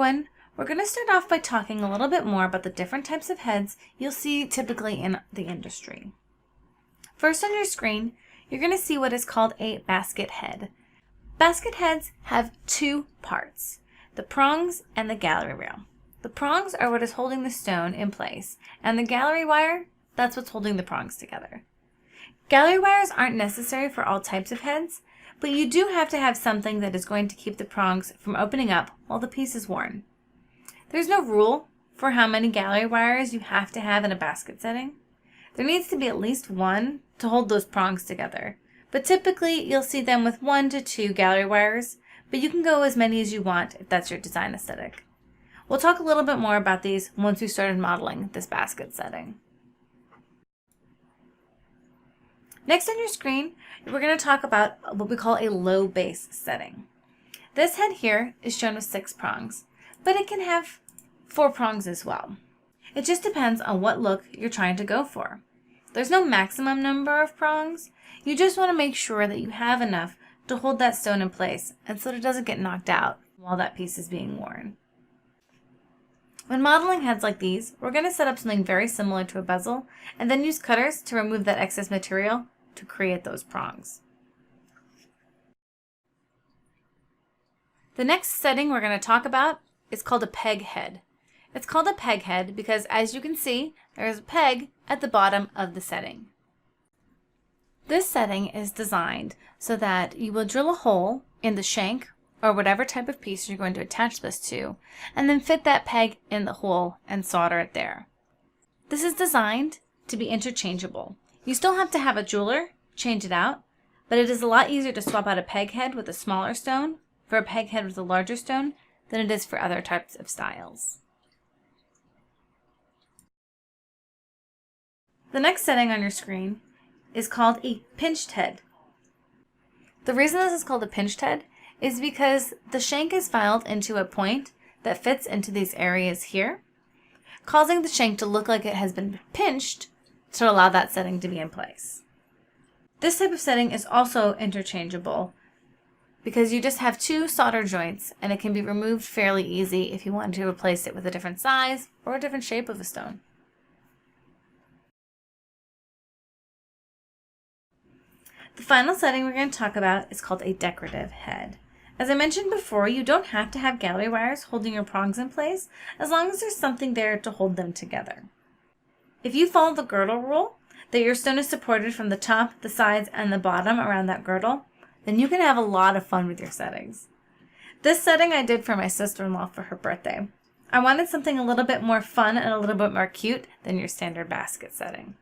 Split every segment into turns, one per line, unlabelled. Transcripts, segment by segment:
everyone, we're going to start off by talking a little bit more about the different types of heads you'll see typically in the industry. First on your screen, you're going to see what is called a basket head. Basket heads have two parts, the prongs and the gallery rail. The prongs are what is holding the stone in place, and the gallery wire, that's what's holding the prongs together. Gallery wires aren't necessary for all types of heads, but you do have to have something that is going to keep the prongs from opening up while the piece is worn. There's no rule for how many gallery wires you have to have in a basket setting. There needs to be at least one to hold those prongs together, but typically you'll see them with 1 to 2 gallery wires, but you can go as many as you want if that's your design aesthetic. We'll talk a little bit more about these once we started modeling this basket setting. Next on your screen, we're going to talk about what we call a low base setting. This head here is shown with 6 prongs, but it can have 4 prongs as well. It just depends on what look you're trying to go for. There's no maximum number of prongs. You just want to make sure that you have enough to hold that stone in place and so that it doesn't get knocked out while that piece is being worn. When modeling heads like these, we're going to set up something very similar to a bezel and then use cutters to remove that excess material to create those prongs. The next setting we're going to talk about is called a peg head. It's called a peg head because, as you can see, there is a peg at the bottom of the setting. This setting is designed so that you will drill a hole in the shank or whatever type of piece you're going to attach this to, and then fit that peg in the hole and solder it there. This is designed to be interchangeable. You still have to have a jeweler change it out, but it is a lot easier to swap out a peg head with a smaller stone for a peg head with a larger stone than it is for other types of styles. The next setting on your screen is called a pinched head. The reason this is called a pinched head is because the shank is filed into a point that fits into these areas here, causing the shank to look like it has been pinched to allow that setting to be in place. This type of setting is also interchangeable because you just have 2 solder joints and it can be removed fairly easy if you want to replace it with a different size or a different shape of a stone. The final setting we're going to talk about is called a decorative head. As I mentioned before, you don't have to have gallery wires holding your prongs in place as long as there's something there to hold them together. If you follow the girdle rule, that your stone is supported from the top, the sides, and the bottom around that girdle, then you can have a lot of fun with your settings. This setting I did for my sister-in-law for her birthday. I wanted something a little bit more fun and a little bit more cute than your standard basket setting.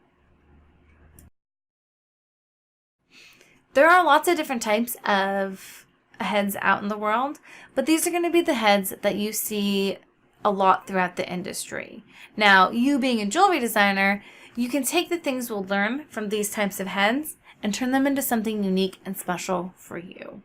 There are lots of different types of heads out in the world, but these are going to be the heads that you see a lot throughout the industry. Now, you being a jewelry designer, you can take the things we'll learn from these types of heads and turn them into something unique and special for you.